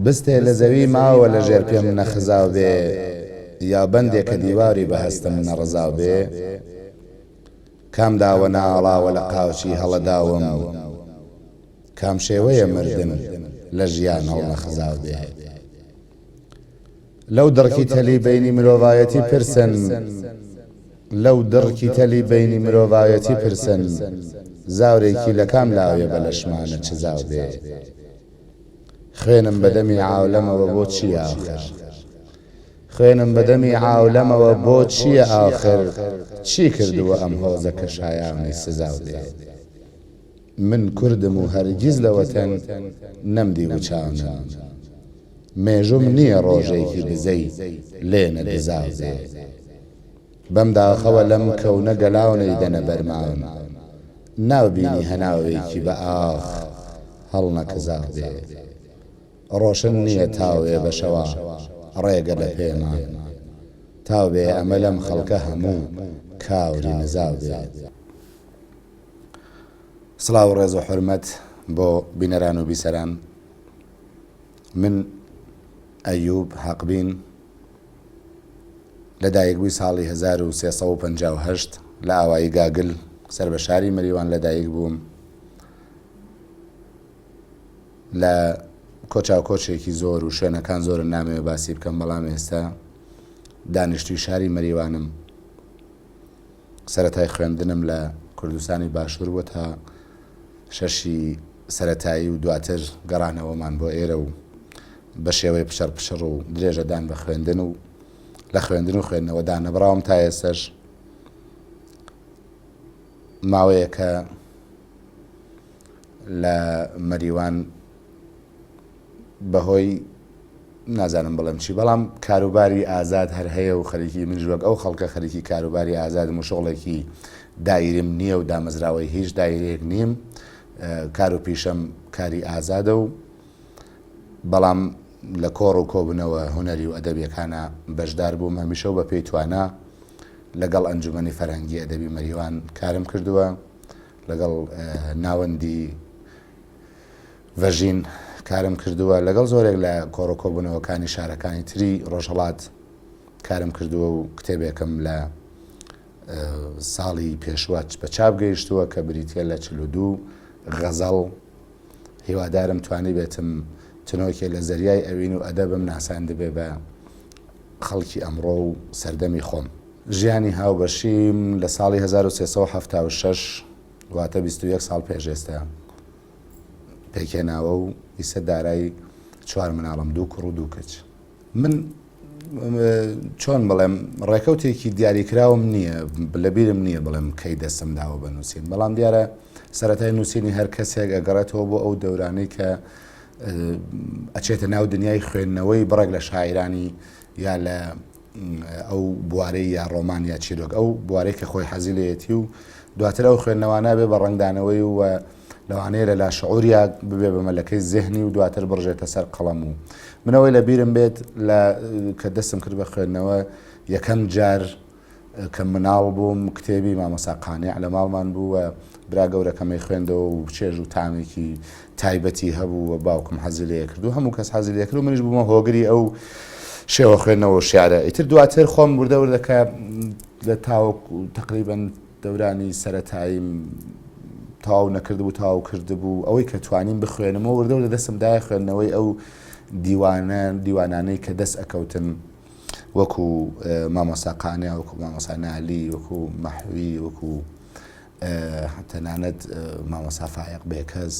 بستێ لە زەوی ماوە لە ژێر پێم نەخزاو بێ یا بەندێکە دیواری بەهەستم نەڕزاو بێ کام داوە ناڵاوە لە قاوچی هەڵەداوم کام شێوەیە مردن لە ژیان هەڵ نەخزاو بێ لەو دڕکی تەلی بەینی مرۆڤایەتی پرسن لەو دڕکی تەلی بەینی مرۆڤایەتی پرسن زاورێکی لە کام لاوێ بە لەشمانە چزاو بێ خوێنم بەدەمی عاولەمەوە بۆ چیە ئاخر خوێنم بەدەمی عاولەمەوە بۆ چیە ئاخر چی کردووە ئەم هۆزە کە شایانی سزاو دێ من کوردم و هەرگیز لە وەتەن نەمدی و چاونم مێژوم نییە ڕۆژێکی بزەی لێ نەدەزاو دێ بەم داخەوە لەم کەونە گەلاونەی دەنە بەرمان ناوبینی هەناوێکی بە ئاخ هەڵ نەکەزاو دێ ڕۆشن نییە تاوێ بەشەوە ڕێگە لە پێمان تاوێ ئەمە لەم خەڵکە هەموو کاوری نزاو دێ سڵاو و ڕێز و حورمەت بۆ بینەران و بیسەران من ئەیوب حەقبین لە دایکبووی ساڵی 1358 لە ئاوایی گاگل سەر بە شاری مەریوان لە دایک بووم لە کۆچاوکۆچێکی زۆر و شوێنەکان زۆرن نامەوێ باسی بکەم بەڵام ئێستا دانیشتوی شاری مەریوانم سەرەتای خوێندنم لە کوردستانی باشوور بووە تا شەشی سەرەتایی و دواتر گەڕانەوەمان بۆ ئێرە و بە شێوەی پشەڕ و درێژەدان بە خوێندن و لە خوێندن و خوێندنەوە دانەبراوم تا ئێستش ماوەیە کە لە مەریوان بەهۆی نازانم بڵێم چی بەڵام کاروباری ئازاد هەر هەیە و خەریکی منش وەک ئەو خەڵکە خەریکی کاروباری ئازادم و شغڵێکی دایرم نییە و دامەزراوەی هیچ دایرەیەک نیم کار و پیشەم کاری ئازادە و بەڵام لە کۆڕ و کۆبنەوە هونەری و ئەدەبیەکانە بەشدار بووم هەمیشە و بە پێی توانە لەگەڵ ئەنجومەنی فەرهەنگی ئەدەبی مەریوان کارم کردووە لەگەڵ ناوەندی ڤەژین کارم کردووە لەگەڵ زۆرێک لە کۆڕ و کۆبوونەوەکانی شارەکانی تری ڕۆژهەڵات کارم کردووە و کتێبێکم لە ساڵی پێشوە بە چاپ گەیشتووە کە بریتە لە 42 غەزەڵ هیوادارم توانی بێتم تنۆکێ لە زەریای ئەوین و ئەدەبم ناسان دەبێ بە خەڵکی ئەمڕۆ و سەردەمی خۆم ژیانی هاوبەشیم لە ساڵی 1376 واتە 21 ساڵ پێش ئێستا پێکێناوە و ئیسە دارای 4 مناڵم 2 کوڕ و 2 کچ من چۆن بڵێم ڕێکەوتێکی دیاریکراوم نییە لەبیرم نییە بڵێم کەی دەستم داوە بە نووسین بەڵام دیارە سەرەتای نووسینی هەر کەسێک ئەگەڕێتەوە بۆ ئەو دەورانەی کە ئەچێتە ناو دنیای خوێندنەوەی بڕێک لە شاعرانی یا لە ئەو بوارەی یا ڕۆمان یا چیرۆک ئەو بوارەی کە خۆی حەزی لێتی و دواتر ئەو خوێندنەوانە بێ بە ڕنگدانەوەی و لەوانەیە لە لاشعوریا ببێ بە مەلەکەی زێهنی و دواتر بڕژێتە سەر قەڵەم و منەوەی لە بیرم بێت کە دەستم کرد بە خوێندنەوە یەکەم جار کە مناڵ بووم کتێبی مامۆستا قانیع لە ماڵمان بوو و برا گەورەکەمەی خوێندەوە و چێژ و تامێکی تایبەتی هەبوو و باوکم حەزی لێ کرد و هەموو کەس حەزی لێ کرد و منیش بوومە هۆگری ئەو شێوە خوێندنەوە شیعرە ئیتر دواتر خۆم وردەوردەکە لە تاوەکو تقریبەن دەورانی سەرەتاییم تاو نەکردبوو تاو کردبوو ئەوەی کە توانیم بخوێنمەوە وردەوردە دەستم دایە خوێندنەوەی ئەو دیوانانەی کە دەست ئەکەوتن وەکو مامۆستا قانیع وەکو مامۆستا نالی وەکو مەحوی وەکو تەنانەت مامۆستا فایق بێکەس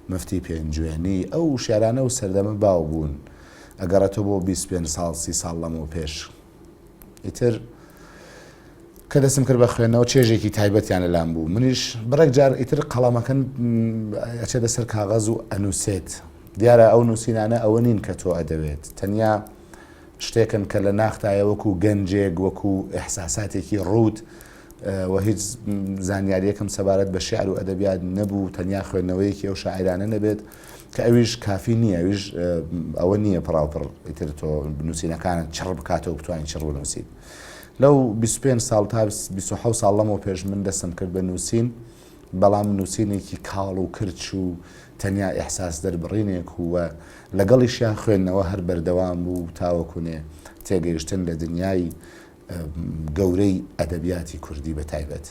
مفتی پێنجوێنی ئەو شێرانە و سەردەمە باو بوون ئەگەڕێتەوە بۆ 25 ساڵ 30 ساڵ لەمەوە پێش ئیتر کە دەستم کرد بە خوێندنەوە چێژێکی تایبەتیان لەلام بوو منیش بڕێک جار ئیتر قەڵەمەکەن ئەچێتە سەر کاغەز و ئەنووسێت دیارە ئەو نووسینانە ئەوە نین کە تۆ ئەدەوێت تەنیا شتێکن کە لە ناختایە وەکو گەنجێک وەکو ئەحساساتێکی ڕوود و هیچ زانیاریەکەم سەبارەت بە شێعر و ئەدەبیات نەبوو تەنیا خوێندنەوەیەکی ئەو شاعرانە نەبێت کە ئەویش کافی نییە ئەویش ئەوە نییە پڕاوپڕ ئیتر تۆ نووسینەکانت چڕ بکاتەوە بتوانین چڕ بنووسیت لەو 25 ساڵ تا 27 ساڵ لەمەوە پێش من دەستم کرد بە نووسین بەڵام نووسینێکی کاڵ و کرچ و تەنیا ئیحساس دەربڕینێک وە لەگەڵیشیان خوێندنەوە هەر بەردەوام بوو تاوەکوونێ تێگەیشتن لە دنیای گەورەی ئەدەبیاتی کوردی بە تایبەت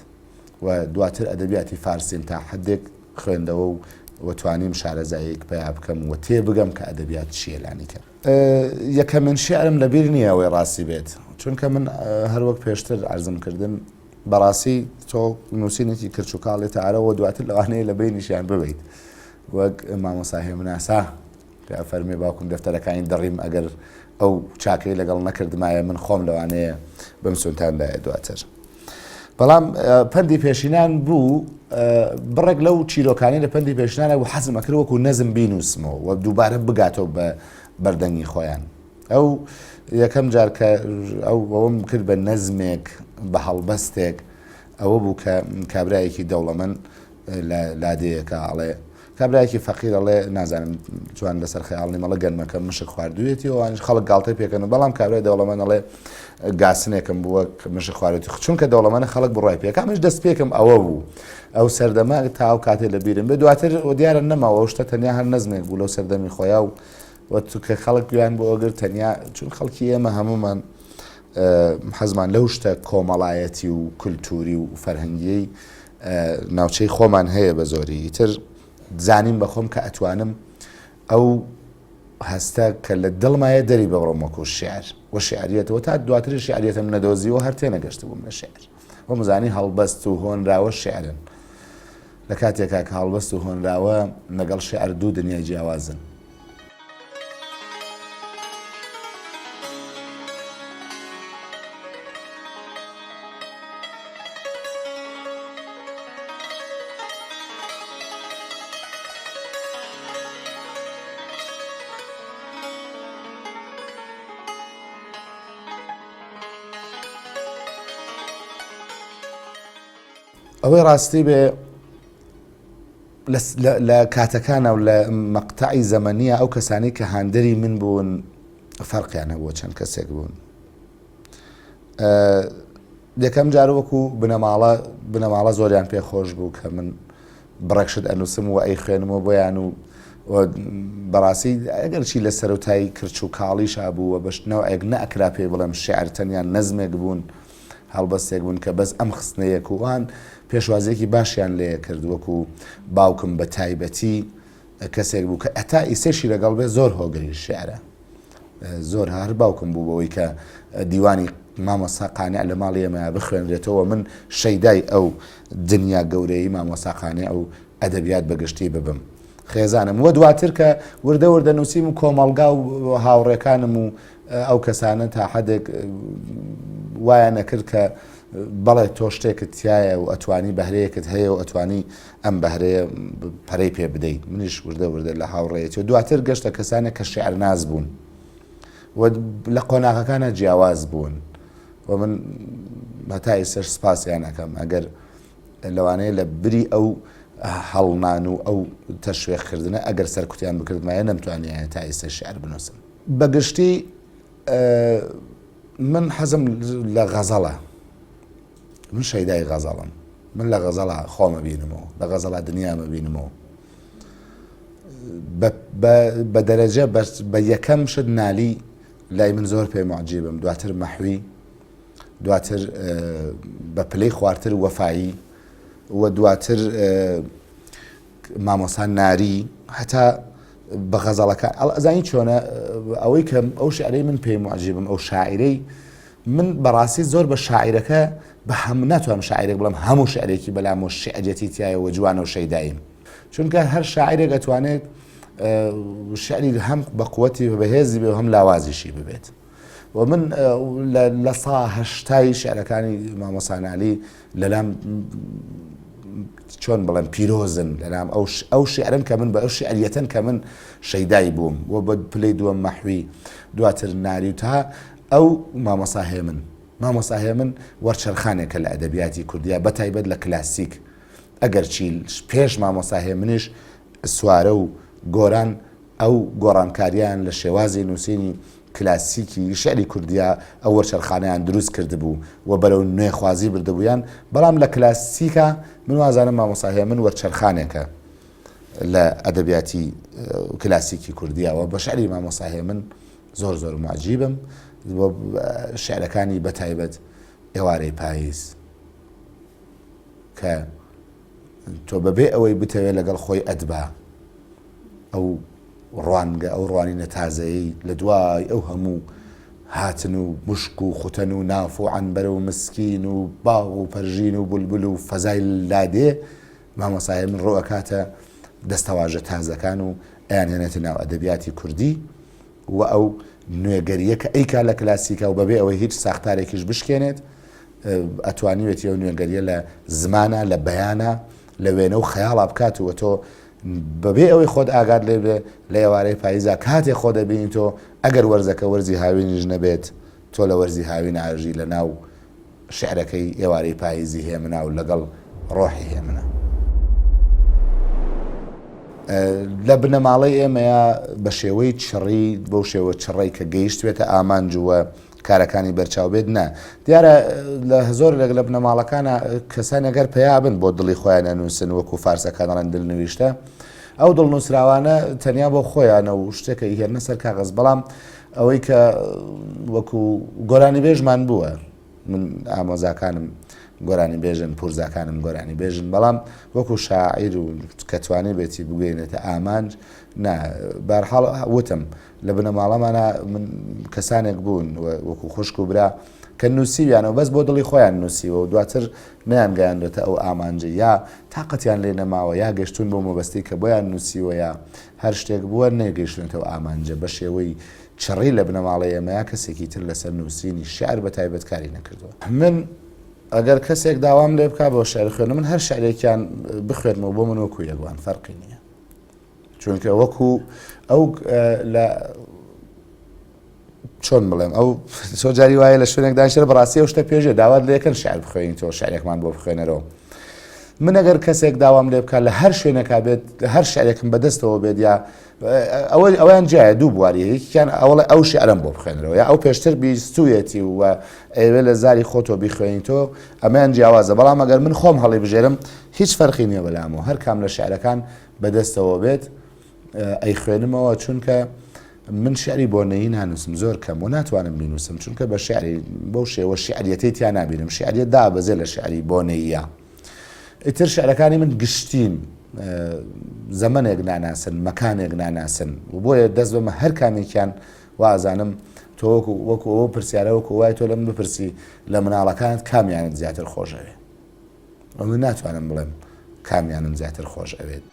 و دواتر ئەدەبیاتی فارسیم تا حدێک خوێندەوە و وەتوانیم شارەزایەک پیا بکەم و تێ بگەم کە ئەدەبیات چیە لانیکە. یەکە من شعرم لەبیر نییە ئەوەی ڕاستی بێت چونکە من هەروەک پێشتر عەرزم کردم بەڕاستی تۆ نووسینێکی کرچ و کاڵێتە ئارەوە دواتر لەوانەیە لە بینیشیان ببیت وەک مامۆستا هێمناسا کە فەرمێ باوکم دەفتەرەکانی دەڕیم ئەگەر ئەو چاکەی لەگەڵ نەکردمایە من خۆم لەوانەیە بم سونتاندایە دواتر. بەڵام پەندی پێشینان بوو بڕێک لەو چیرۆکانی لە پەندی پێشینانە و حەزم ئەکرد وەکو نەزم بینووسمەوە و دووبارە بگاتەوە بە بەردەنگی خۆیان. ئەو یەکەم جار کە ئەوم کرد بە نەزمێک بە هەڵبەستێک ئەوە بوو کە کابرایەکی دەوڵەمەند لە لادەیەکە ئاڵێ کابرایەکی فەقیر ئەڵێ نازانم جوان لەسەر خەیاڵنی مەڵە گەنمەکە مشک خواردوویەتی و خەڵک گاڵتەی پێکەن بەڵام کابرای دەوڵەمەند ئەڵێ گاسنێکم بووە مشک خواردوێتی چونکە دەوڵەمەندە خەڵک بڕای پێ کامش دەست پێکم ئەوە بوو ئەو سەردەما تا ئەو کاتێ لە بیرم بێ دواتر دیارە نەماوە شتە تەنیا هەر نەزمێک بوو لەو سەردەمی خۆیا و کە خەڵک گویان بۆ ئەگەر تەنیا چون خەڵکی ئێمە هەمومان حەزمان لەو شتە کۆمەڵایەتی و کولتوری و فەرهەنگیەی ناوچەی خۆمان هەیە بە زۆری ئیتر زانیم بە خۆم کە ئەتوانم ئەو هەستە کە لە دڵمایە دەری بەڕۆم وەکو شێعر و شێعریەتەوە تا دواتر شێعریەتم نەدۆزیەوە هەر تێنەگەشت بووم لە شێعر و مزانی هەڵبەست و هۆنراوە شێعرن لە کاتێکا کە هەڵبەست و هۆنراوە لەگەڵ شێعر دوو دنیای جیاوازن. ئەوەی ڕاستی بێ لە کاتەکانە و لە مەقتەعی زەمەنیە ئەو کەسانی کە هاندەری من بوون فەرقیان هەبووە چەند کەسێک بوون. یەکەم جار وەکو بنەماڵە زۆریان پێ خۆش بوو کە من بڕێکشت ئەنووسم و ئەی خوێنمەوە بۆیان و بەڕاستی ئەگەر چی لە سەرەتایی کرچ و کاڵیش بوو و بەشتنەوەیەک نەئەکرا پێ بڵێم شێعر تەنیا نەزمێک بوون هەڵبەستێک بوون کە بەس ئەم خستنەیەک وان پێشوازێکی باشیان لێ کرد وەکو باوکم بە تایبەتی کەسێک بوو کە ئەتا ئیسێشی لەگەڵ بێ زۆر هۆگری شێعرە زۆر هەر باوکم بوو بەوەی کە دیوانی مامۆستا قانیع لە ماڵی ئێمە بخوێنرێتەوە من شەیدای ئەو دنیا گەورەی مامۆستا قانیع و ئەدەبیات بەگشتی ببم خێزانم وە دواتر کە وردە وردە نووسیم و کۆمەڵگا و هاوڕێکانم و ئەو کەسانە تا حدێک وایە نەکرد کە بەڵێ تۆ شتێکت تایە و ئەتوانی بەهرەیەکت هەیە و ئەتوانی ئەم بەهرەیە پەرەی پێ بدەیت منیش وردە وردە لە هاوڕێیەتی و دواتر گەشتە کەسانێک کە شێعر ناز بوون و لە قۆناغەکانە جیاواز بوون و من هەتا ئێستاش سپاسیان ئەەکەم ئەگەر لەوانەیە لە بری ئەو هەڵمان و ئەو تەشوێقکردنە ئەگەر سەرکوتیان بکردمایە نەمتوانیایە تا ئێستا شێعر بنووسم. بەگشتی من حەزم لە غەزەڵە من شەیدای غەزەڵم من لە غەزەڵە خۆمە بینمەوە لە غەزەڵە دنیامە بینمەوە بە دەرەجە بە یەکەم شت نالی لای من زۆر پێ معجیبم دواتر مەحوی دواتر بە پلەی خواردتر وەفایی و دواتر مامۆستا ناری هەتا بە غەزەڵەکان ئەزانی چۆنە ئەوەی کە ئەو شعرەی من پێی معجیبم ئەو شاعرەی من بەڕاستی زۆر بە شاعیرەکە بە هەموو ناتوانم شاعیرێک بڵم هەموو شعرێکی بەلام و شعرەتی تایەوە جوانە و شەیدایم چونکە هەر شاعیرێک ئەتوانێت شعری هەم بە قووەتی بەهێزی بێ و هەم لاوازیشی ببێت و من لە سا هەشتای شعرەکانی مامۆستا نالی لەلام چۆن بڵێم پیرۆزن لەلام ئەو شعرن کە من بە ئەو شعریەتەن کە من شەیدای بووم و بە پلەی دووەم مەحوی دواتر ناری و تا ئەو مامۆستا هێمن وەرچەرخانێکە لە ئەدەبیاتی کوردیا بەتایبەت لە کلاسیک ئەگەر چی پێش مامۆستا هێمنیش سوارە و گۆران ئەو گۆڕانکاریان لە شێوازی نووسینی کلاسیکی شعری کوردیا ئەو وەرچەرخانەیان دروست کرد بوو و بەرەو نوێخوازی بردەبوویان بەڵام لە کلاسیکە من وازانم مامۆستا هێمن وەرچەرخانێکە لە ئەدەبیاتی کلاسیکی کوردیەوە بە شعری مامۆستا هەیە من زۆر معجیبم بۆ شعرەکانی بەتایبەت ئێوارەی پاییز کە تۆ بەبێ ئەوەی بتەوێت لەگەڵ خۆی ئەدبا ئەو ڕوانگە ئەو ڕوانینە تازەیی لە دوای ئەو هەموو هاتن و مشک و خوتەن و ناف و عنبەر و مسکین و باغ و پەرژین و بولبول و فەزای لادێ مامۆستای من ڕۆئەکاتە دەستەواژە تازەکان و ئەیانهێنێتە ناو ئەدەبیاتی کوردی و ئەو نوێگەریە کە ئەیکا لە کلاسیکە و بەبێ ئەوەی هیچ ساختارێکیش بشکێنێت ئەتوانیوێتی ئەو نوێگەریە لە زمانە لە بەیانە لە وێنە و خەیاڵا بکات و تۆ بەبێ ئەوەی خۆت ئاگاد لێ لە ئێوارەی پاییزا کاتێک خۆ دەبینی تۆ ئەگەر وەرزەکە وەرزی هاوینیش نەبێت تۆ لە وەرزی هاوین ئاژی لە ناو شعرەکەی ئێوارەی پاییزی هێمنە و لەگەڵ ڕۆحی هێمنە. لە بنەماڵی ئێمەیە بە شێوەی چڕی بەو شێوە چڕی کە گەیشتوێتە ئامانجووە کارەکانی بەرچاو بێت نە دیارە لە زۆر لەگە لە بنەماڵەکانە کەسان ئەگەر پێیابن بۆ دڵی خۆیان ئەنووسن وەکو فارسەکانڵەن دڵنویشتە ئەو دڵنووسراوانە تەنیا بۆ خۆیانە و شتێکە هێرنە سەر کاغەز بەڵام ئەوەی کە وەکو گۆرانی بێژمان بووە من ئامۆزاکانم گۆرانی بێژن پورزاکانم گۆرانی بێژن بەڵام وەکو شاعیر و کەتوانی بێتی بگەینێتە ئامانج بەرحاڵ وتم لە بنەماڵەمانە من کەسانێک بوون وەکو خوشک و برا کە نووسیویانەوە بەس بۆ دڵی خۆیان نووسیوە و دواتر نەیانگەیاندێتە ئەو ئامانجە یا تااقەتیان لێ نەماوە یا گەشتون بۆ مەبەستی کە بۆیان نووسیوە یا هەر شتێک بووە نەیگەیشتێتەوە ئامانجە بە شێوەی چڕی لە بنەماڵی ئێمەیە کەسێکی تر لەسەر نووسینی شعر بە تایبەت کاری نەکردووە. من ئەگەر کەسێک داوام لێ بکە بۆ شعر خوێنە من هەر شعرێکیان بخوێنمەوە بۆ من وەکو یەکوان فەرقی نییە چونکە وەکو ئەو لە چۆن بڵێم ئەو تۆ جاری وایە لە شوێنێک دانیشتە بەڕاستی ئەو شتە پێژێ داوات لێکن شعر بخوێنین تۆ شعرێکمان بۆ بخوێنەرەوە من ئەگەر کەسێک داوام لێ بکات لە هەر شوێنێکا بێت هەر شعرێکم بەدەستەوە بێت یا ئەویان جایە دوو بواری یەکیان ئەوڵە ئەو شعرم بۆ بخوێنەوە یا ئەو پێشتر بیستویەتی و ئەوێ لە زاری خۆتۆ بیخوێنین تۆ ئەمەیان جیاوازە بەڵام ئەگەر من خۆم هەڵی بژێرم هیچ فەرقی نییە بەلامەوە هەر کام لە شعرەکان بەدەستەوە بێت ئەی خوێنمەوە چونکە من شعری بۆنەیی نانووسم زۆر کەم و ناتوانم بینوسم چونکە بە شعری بەو شێوە شعریەتی تیان نابینم شعریەت دابەزێ لە شعری بۆنەییە ئیتر شعرەکانی من گشتین زەمانێک ناناسن مەکانێک ناناسن و بۆیە دەست بەمە هەر کامێکیان وازانم تۆ وەکو ئەوە پرسیارە وەکو وای تۆ لەم بپرسی لە مناڵەکانت کامیانت زیاتر خۆش ئەوێ من ناتوانم بڵێم کامیانم زیاتر خۆش ئەوێت.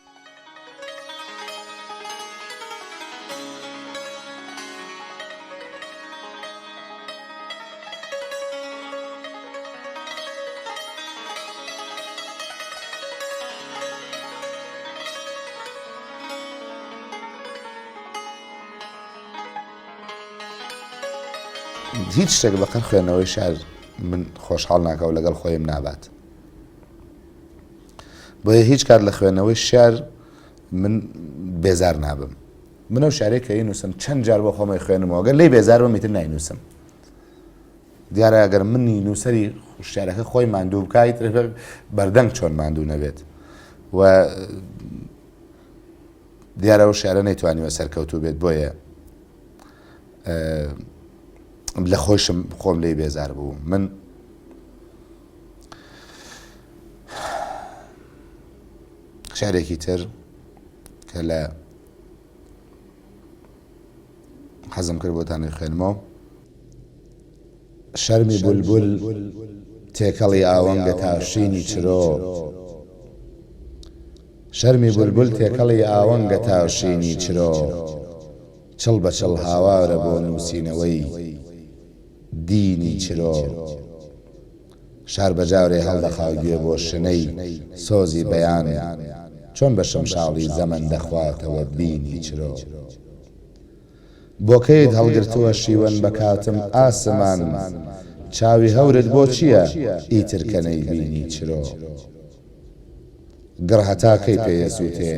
هیچ شتێک بەقەر خوێنەوەی شعر من خۆشحاڵ ناکەوە لەگەڵ خۆیم نابات بۆیە هیچ کات لە خوێنەوەی شعر من بێزار نابم من ئەو شعرێک کە ئینووسم چەند جار بۆ خۆمەی خوێنمەوە ئەگەر لێی بێزار بم ئیتر ناینووسم دیارە ئەگەر منی نووسەری شعرەکە خۆی ماندوو بکایت بەردەنگ چۆن ماندوو نەبێت و دیارە ئەو شعرە نەیتوانیوە سەرکەوتوو بێت بۆیە لە خۆشم خۆم لێی بێزار بوو. من شعرێکی تر کە لە حەزم کرد بۆتانی خوێنمەوە شەرمی بولبول تێکەڵی ئاوەنگە تاشینی چرۆ شەرمی بولبول تێکەڵی ئاوەنگە تاشینی چرۆ چڵ بە چڵ هاوارە بۆ نووسینەوەی دینی چرۆ شار بەجاورێ هەڵدەخاوگوێ بۆ شنەی سۆزی بەیان چۆن بە شەمشاڵی زەمن دەخواتەوە بینی چرۆ بۆکەیت هەڵگرتووە شیوەن بە کاتم ئاسمان چاوی هەورت بۆ چییە ئیتر کە نەیبینی چرۆ گڕ هەتاکەی پێیەسووتێ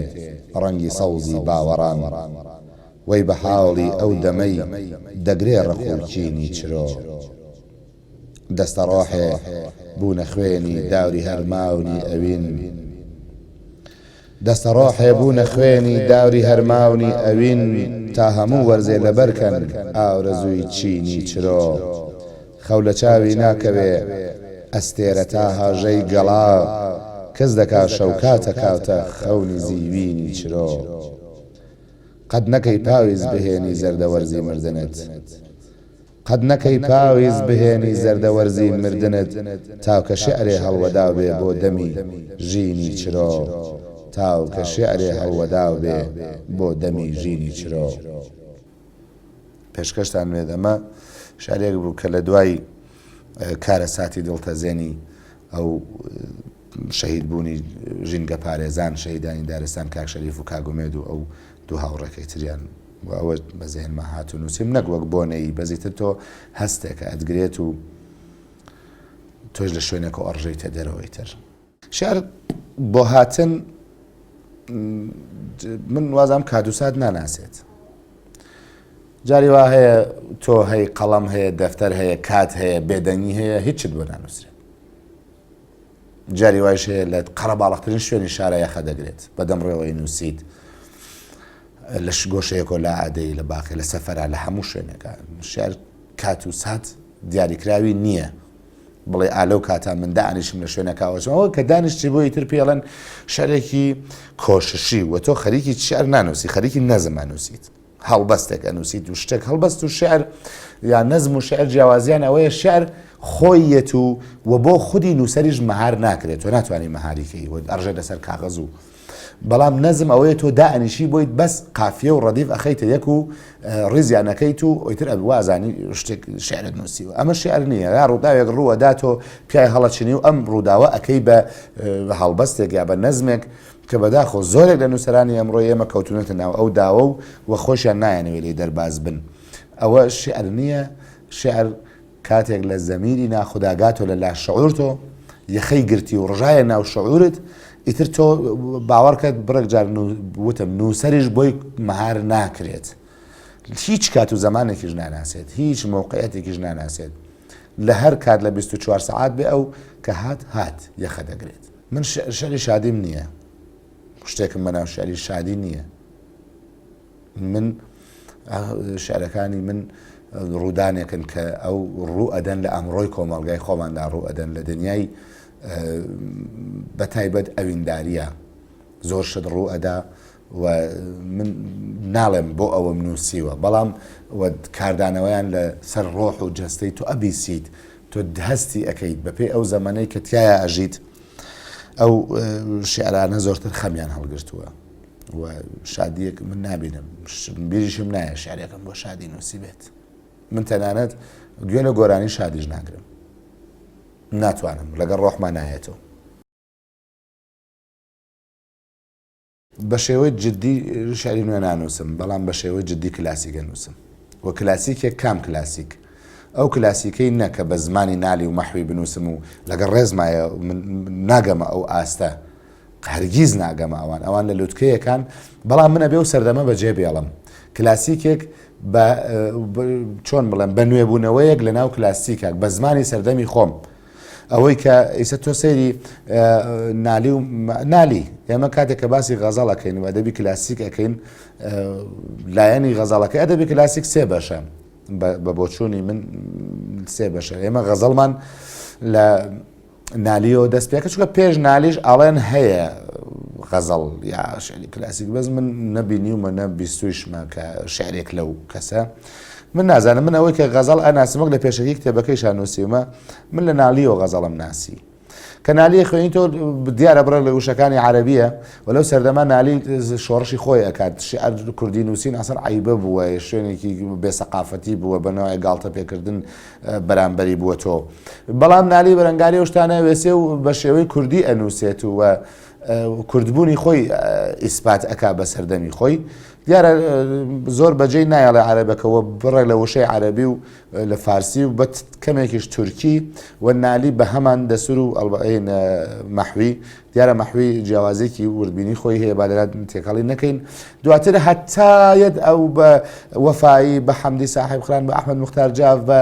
ڕەنگی سەوزی باوەڕان وەی بە حاڵی ئەو دەمەی دەگرێ ڕەخورچینی چرۆ دەستە ڕۆحێ بوونە خوێنی داوری هەرماونی ئەوین دەستە ڕۆحێ بوونە خوێنی داوری هەرماونی ئەوین تا هەموو وەرزێ لەبەرکەن ئاورەزووی چینی چرۆ خەو لە چاوی ناکەوێ ئەستێرە تا هاژەی گەڵا کەس دەکا شەوکاتە کاوتە خەونی زیوینی چرۆ قەت نەکەی پاویز بهێنی زەردەوەرزی مردنت قەت نەکەی پاویز بهێنی زەردەوەرزی مردنت تاوکە شێعرێ هەڵوەداو بێ بۆ دەمی ژینی چرۆ تاوکە شێعرێ هەڵوەداو بێ بۆ دەمی ژینی چرۆ پێشکەشتان وێ دەمە شارێک بوو کە لە دوای کارە ساتی دڵتەزێنی ئەو شەهید بوونی ژینگە پارێزان شەهیدانی دارستان کاک شەریف و کاگومێد و ئەو دوو هاوڕێکەی تریان و ئەوە بەزێنمە هات و نووسیم نەک وەک بۆنەی بەزیتر تۆ هەستێکە ئەدگرێت و تۆش لە شوێنێکە ئەڕژەیتە دەرەوەی تر شعر بۆ هاتن من وازام کادوسات ناناسێت جاری وا هەیە تۆ هەی قەڵەم هەیە دەفتەر هەیە کات هەیە بێدەنگی هەیە هیچت بۆ نانووسرێت جاری وایش هەیە لە قەڕە باڵغترین شوێنی شارە یاخە دەگرێت بەدەم ڕێوەی نووسیت لە گۆشەیەکۆ لە ئادەی لە باقی لە سەفەرا لە هەموو شوێنێکە شعر کات و سات دیاریکراوی نییە بڵێ ئالە و کاتا من دانیشم لە شوێنەکەوەەوە کە دانیشتی بۆی تر پێڵەن شارێکی کۆششی و تۆ خەریکی شعر نانووسی خەریکی نەزم نووسیت هەڵبەستێک ئەنووسیت و شتێک هەڵبەست و شعر یا نەزم و شعر جیاوازیان ئەوەیە شعر خۆیەت و بۆ خودی نووسەریش مەهار ناکرێت تۆ ناتوانانی مەهاریکەی و ئەڕژێ لەسەر کاغەز و بەڵام نەزم ئەوەیە تۆ دائنیشی بۆیت بەس قافیە و ڕەدیف ئەخەیتە یەک و ڕیزیانەکەیت و ئۆیتر ئەبی وازانی شتێک شعرت نووسیوە ئەمە شعر نییە یا ڕووداوێک ڕووەدا تۆ پیای هەڵەچنی و ئەم ڕووداوە ئەەکەی بە هەڵبەستێک یا بە نەزمێک کە بەداخۆ زۆرێک لە نووسەرانی ئەمڕۆ ئێمە کەوتونەتە ناو ئەو داوە و خۆشیان نایەنەوێت لێ دەرباز بن ئەوە شعر نییە شعر کاتێک لە زەمیری ناخوداگاتۆ لە لا شعورتۆ یەخەی گرتی و ڕژایە ناو شعورت ئیتر تۆ باوەڕکەت بڕێک جار وتم نووسەریش بۆی مەهار ناکرێت هیچ کات و زمانێکیش ناناسێت هیچ موقعەتێکیش ناناسێت لە هەر کات لە 24 سعات بێ ئەو کە هات یەخە دەگرێت من شعری شادیم نییە شتێکم بەناو شعری شادی نییە من شعرەکانی من ڕوودانێکن کە ئەو ڕوو ئەدەن لە ئەمڕۆی کۆمەڵگای خۆماندا ڕوو ئەدەن لە دنیای بەتایبەت ئەوینداریە زۆر شت ڕوو ئەدا و من ناڵێم بۆ ئەوەم نووسیوە بەڵام کاردانەوەیان لە سەر ڕۆح و جەستەی تۆ ئەبیسیت تۆ هەستی ئەەکەیت بەپێی ئەو زەمانەی کە تایە ئەژیت ئەو شعرانە زۆرتر خەمیان هەڵگرتووە و شادیەک من نابینم بیریشم نایە شعرێکم بۆ شادی نووسی بێت من تەنانەت گوێ لە گۆرانی شادیش ناگرم ناتوانم لەگەڵ ڕۆحمان نایێتەوە بە شێوەی جددی شعری نوێ نانووسم بەڵام بە شێوەی جددی کلاسیکە نووسم و کلاسیکێک کام کلاسیک ئەو کلاسیکەی نەکە بە زمانی نالی و مەحوی بنووسم و لەگەڵ ڕێزمایە ناگەمە ئەو ئاستە هەرگیز ناگەمە ئەوان لە لووتکەیەکان بەڵام منە بێ و سەردەمە بەجێ بێڵم کلاسیکێک چۆن بڵێم بە نوێبوونەوەیەک لە ناو کلاسیکێک بە زمانی سەردەمی خۆم ئەوەی کە ئیسە تۆ سەیری نالی ئێمە کاتێک کە باسی غەزەڵەکەین و ئەدەبی کلاسیک ئەەکەین لایەنی غەزەڵەکە ئەدەبی کلاسیک سێ بەشە بە بۆچوونی من سێ بەشە ئێمە غەزەڵمان لە نالیەوە دەست پێکە چونکە پێش نالیش ئەڵێن هەیە غەزەڵ یا شعری کلاسیک بەس من نەبینیومە نەبیستویشمە کە شعرێک لەو کەسە من نازانم من ئەوەی کە غەزەڵ ئەناسمەک لە پێشەکی کتێبەکەیشان نووسیومە من لە نالیەوە غەزەڵم ناسی کە نالی خوێنی تۆ دیارە بڕێک لە وشەکانی عەرەبیە وەلەو سەردەما نالی شۆڕشی خۆی ئەکات شعر کوردی نووسین ئەسەر عیبە بووە شوێنێکی بێسەقافەتی بووە بەنەوەی گاڵتە پێکردن بەرامبەری بووە تۆ بەڵام نالی بەرەنگاری ئەو شتانە وێسێ و بە شێوەی کوردی ئەنووسێت و کوردبوونی خۆی ئیسپات ئەکا بە سەردەمی خۆی دیارە زۆر بەجێی نایەڵێ عەرەبەکەوە بڕێک لە وشەی عەرەبی و لە فارسی و بە کەمێکیش تورکی و نالی بە هەمان دەسور و مەحوی دیارە مەحوی جیاوازێکی وردبینی خۆی هەیە با لەلا تێکەڵی نەکەین دواتر هەتایەت ئەو بە وەفایی بە حەمدی ساحب خران بە ئەحمەد مختار جاف بە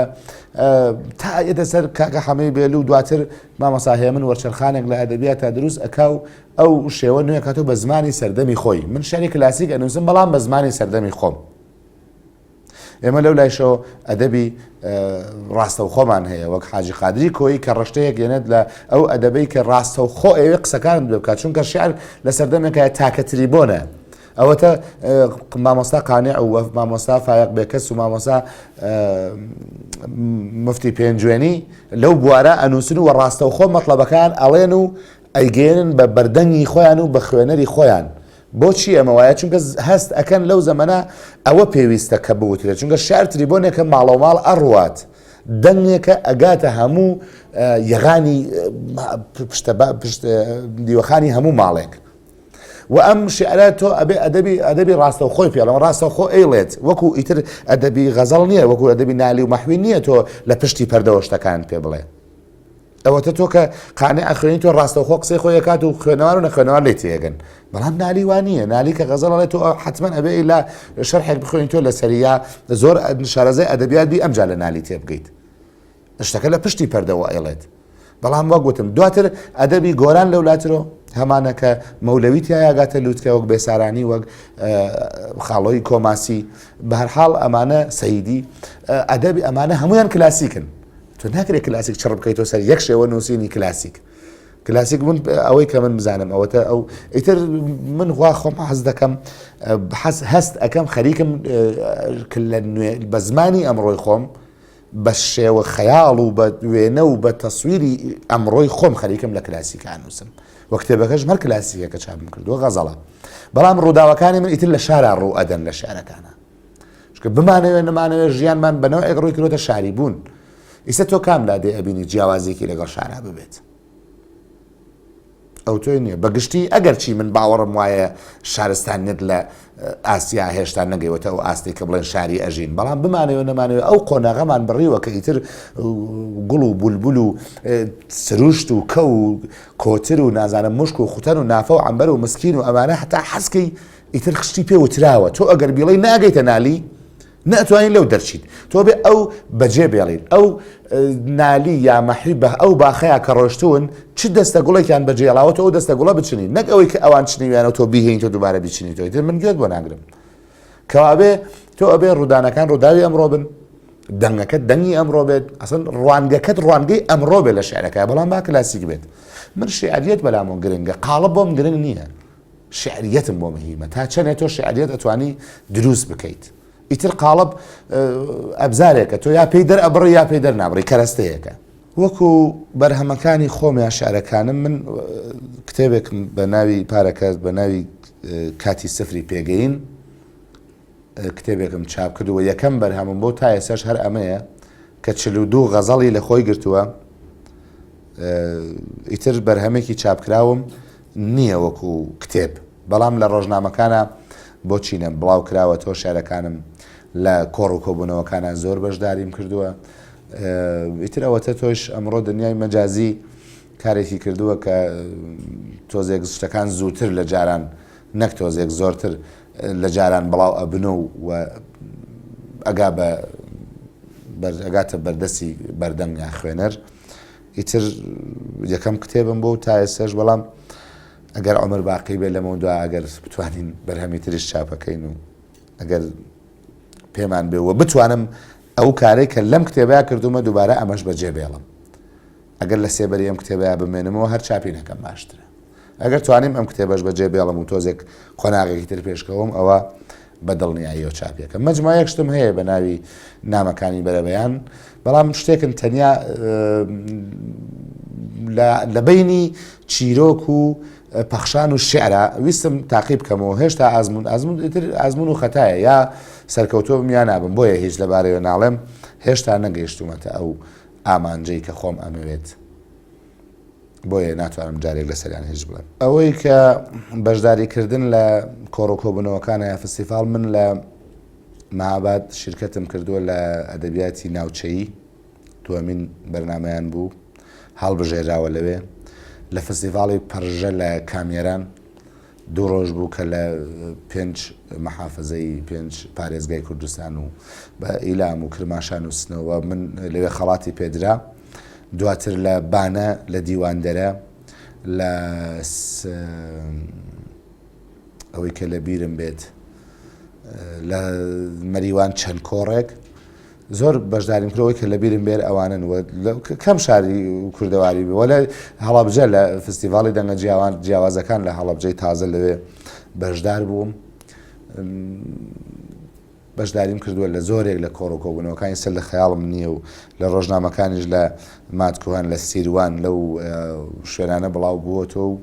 تایەتە سەر کاکە حەمەی بێلو و دواتر مامۆستا هێمن وەرچەرخانێک لە ئەدەبیات تا دروست ئەکاو ئەو شێوە نوێ کاتۆ بە زمانی سەردەمی خۆی من شعری کلاسیک ئەنووسم بەڵام بە زمانی سەردەمی خۆم ئێمە لەو لایشەوە ئەدەبی ڕاستەوخۆمان هەیە وەک حاجی قادری کۆی کە ڕشتەیەک یەنێت لە ئەو ئەدەبەی کە ڕاستەوخۆ ئەوێ قسەکان بکات چونکە شعر لە سەردەمێکە تاکەتری بۆنە ئەوەتە مامۆستا قانع و مامۆستا فایق بێکەس و مامۆستا مفتی پێنجوێنی لەو بوارە ئەنووسن و ڕاستەوخۆ مەطلەبەکان ئەڵێن و ئەیگەێنن بە بەردەنگی خۆیان و بە خوێنەری خۆیان بۆچی ئەمە وایە چونکە هەست ئەکەن لەو زەمەنە ئەوە پێویستە کە بوترێت چونکە شعر تریبۆنێکە ماڵەوماڵ ئەڕوات دەنگێکە ئەگاتە هەموو یەغانی دیوەخانی هەموو ماڵێک و ئەم شعرە تۆ ئەبێ ئەدەبی ڕاستەوخۆی پێڵەوە ڕاستەوخۆ ئەیڵێت وەکو ئیتر ئەدەبی غەزەڵ نییە وەکو ئەدەبی نالی و مەحوی نییە تۆ لە پشتی پەردەوە شتەکان پێ بڵێ ئەوەتە تۆ کە قانع ئەخوێنی تۆ ڕاستەوخۆ قسەی خۆی ئەکات و خوێنەوار و نەخوێنەوار لێ تێگەن بەڵام نالی وان نییە نالی کە غەزەڵ ئەڵێت تۆ حتمما ئەبێ لە شەرحێک بخوێنی تۆ لە سەریا زۆر شارەزای ئەدەبیات بی ئەمجا لە نالی تێ بگەیت شتەکە لە پشتی پەردەوە ئەیڵێت بەڵام وەک گوتم دواتر ئەدەبی گۆران لەولاترۆ هەمانە کە مەولەوی تایاگاتە لووتکە وەک بێسارانی وەک خاڵۆی کۆماسی بە هەرحاڵ ئەمانە سەیدی ئەدەبی ئەمانە هەمویان کلاسیکن تۆ ناکرێت کلاسیک چڕ بکەیتەوە سەر یەک شێوە نووسینی کلاسیک من ئەوەی کە من بزانم ئەوەتە ئەو ئیتر من وا خۆم حەز دەکەم هەست ئەەکەم خەریکم بە زمانی ئەمڕۆی خۆم بە شێوە خەیاڵ و بە وێنە و بە تەسویری ئەمڕۆی خۆم خەریکم لە کلاسیکان نووسم وە کتێبەکەش هەر کلاسیکەکە چاپم کردووە غەزەڵە بەڵام ڕووداوەکانی من ئیتر لە شارە ڕوو ئەدەن لە شارەکانە چکە بمانەوێت نەمانەوێت ژیانمان بەنەوەیەک ڕووی کردوتە شاری بوون ئیستا تۆ کام لادێ ئەبینی جیاوازێکی لەگەڵ شارە ببێت ئەو تۆی نییە بەگشتی ئەگەر چی من باوەڕم وایە شارستانێت لە ئاسیا هێشتا نەگەیوەتە ئەو ئاستی کە بڵێن شاری ئەژین بەڵام بمانەوە نەمانەوە ئەو قۆناغەمان بڕیوە کە ئیتر گوڵ و بولبول و سروشت و کە و کۆتر و نازانم مشک و خوتەن و نافە و عەمبەر و مسکین و ئەمانە هەتا حەزکەی ئیتر خشتی پێ وتراوە تۆ ئەگەر بیڵی ناگەیتە نالی نەتوانین لەو دەرچیت تۆ بێ ئەو بەجێ بێڵین ئەو نالی یا مەحی بە ئەو باخەیە کە ڕۆشتون چ دەستە گوڵێکیان بەجێڵاوە تۆ ئەو دەستە گوڵە بچنی نەک ئەوەی کە ئەوان چنیویانە تۆ بیهێنیتەوە دووبارە بیچنیتەوە تر من گوێت بۆ ناگرم کەوابێ تۆ ئەبێ ڕوودانەکان ڕووداوی ئەمڕۆ بن دەنگەکەت دەنگی ئەمڕۆ بێت ئەسڵ ڕوانگەکەت ڕوانگەی ئەمڕۆ بێت لە شعرەکە بەڵام با کلاسیک بێت من شعریەت بەلامۆ گرنگە قاڵب بۆم گرنگ نییە شعریەتم بۆ مهمە تا چەندێت تۆ شعریەت ئەتوانی دروست بکەیت ئیتر قاڵب ئەبزارێکە تۆ یا پێی دەرئەبڕی یا پێی دەرنابڕی کەرەستەیەکە وەکو بەرهەمەکانی خۆم یا شعرەکانم من کتێبێک بە ناوی پارەکەس بە ناوی کاتی سفری پێگەین کتێبێکم چاپ کردووە یەکەم بەرهەمم بۆ تا ئێساش هەر ئەمەیە کە 42 غەزەڵی لە خۆی گرتووە ئیتر بەرهەمێکی چاپکراوم نییە وەکو کتێب بەڵام لە ڕۆژنامەکانە بۆچی نە بڵاو کراوە تۆ شعرەکانم لە کۆڕ و کۆبوونەوەکانە زۆر بەشداریم کردووە ئیتر ئەوەتە تۆش ئەمڕۆ دنیای مەجازی کارێکی کردووە کە تۆزێک شتەکان زووتر لە جاران نەک تۆزێک زۆرتر لە جاران بڵاو ئەبنە و ئەگاتە بەردەستی بەردەنگ یا خوێنەر ئیتر یەکەم کتێبم بۆ تا ئێساش بەڵام ئەگەر عومر باقی بێت لەمە دووە ئەگەر بتوانین بەرهەمی تریش چاپەکەین و ئەگەر پێمان بێەوە بتوانم ئەو کارەی کە لەم کتێبەیە کردومە دووبارە ئەمەش بەجێ بێڵم ئەگەر لە سێبەری ئەم کتێبەیە بمێنمەوە هەر چاپینەکەم باشترە ئەگەر توانیم ئەم کتێبەش بەجێ بێڵم و تۆزێک خۆناغێکی تر پێشکەوەم ئەوە بە دڵنیاییەوە چاپیەکە مەجموعەیەک شتم هەیە بە ناوی نامەکانی بەرەبەیان بەڵام شتێکن تەنیا لە بینی چیرۆک و پەخشان و شعرە ویستم تاقیب بکەمەوە هێشتا ئازمون و خەتایە یا سەرکەوتۆ بمیان نابم بۆیە هیچ لەبارەوە ناڵێم هێشتا نەگەیشتومەتە ئەو ئامانجەی کە خۆم ئەمەوێت بۆیە ناتوانم جارێک لە سەریان هیچ بڵێم ئەوەی کە بەشداریکردن لە کۆڕ و کۆبوونەوەکانە یا فستیڤال من لە مەهاباد شرکەتم کردووە لە ئەدەبیاتی ناوچەیی دووەمین بەرنامەیان بوو هەڵبژێراوە لەوێ لە فستیڤاڵی پەرژە لە کامێران 2 ڕۆژ بوو کە لە 5 مەحافەزەی 5 پارێزگای کوردستان و بە ئیلام و کرماشان و سنەوە من لەوێ خەڵاتی پێدرا. دواتر لە بانە لە دیواندەرە لە ئەوەی کە لە بیرم بێت لە مەریوان چەند کۆڕێک زۆر بەشداریم کرەوەی کە لە بیرم بێر ئەوانن کەم شاری و کوردەواری بێ وەلە هەڵەبجە لە فستیڤاڵی دەنگە جیاوازەکان لە هەڵەبجەی تازە لەوێ بەشدار بووم. بەشداریم کردووە لە زۆرێک لە کۆڕۆکۆبوونەوەکانی سەر لە خەیاڵم نییە و لە ڕۆژنامەکانیش لە ماتکوهان لە سیروان لەو شوێنانە بڵاو بووەتەوە و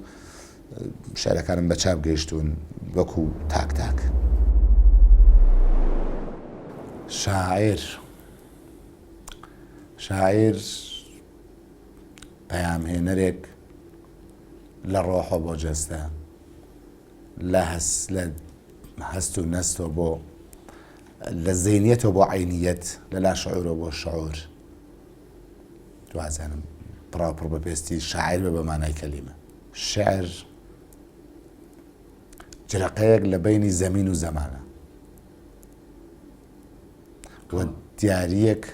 شارەکانم بە چاپ گەیشتون وەکو تاک تاک. شاعیر پەیامهێنەرێک لە ڕۆحە بۆ جەستە لە هەست و نەستەوە بۆ لە زەینیەتەوە بۆ عینیەت لە لا شعورەوە بۆ شعور. دوازانم پڕاپڕ بە پێستی شاعیر بە بەمانای کەلیمە. شعر جرەقەیەک لە بەینی زەمین و زەمانە و دیاریەک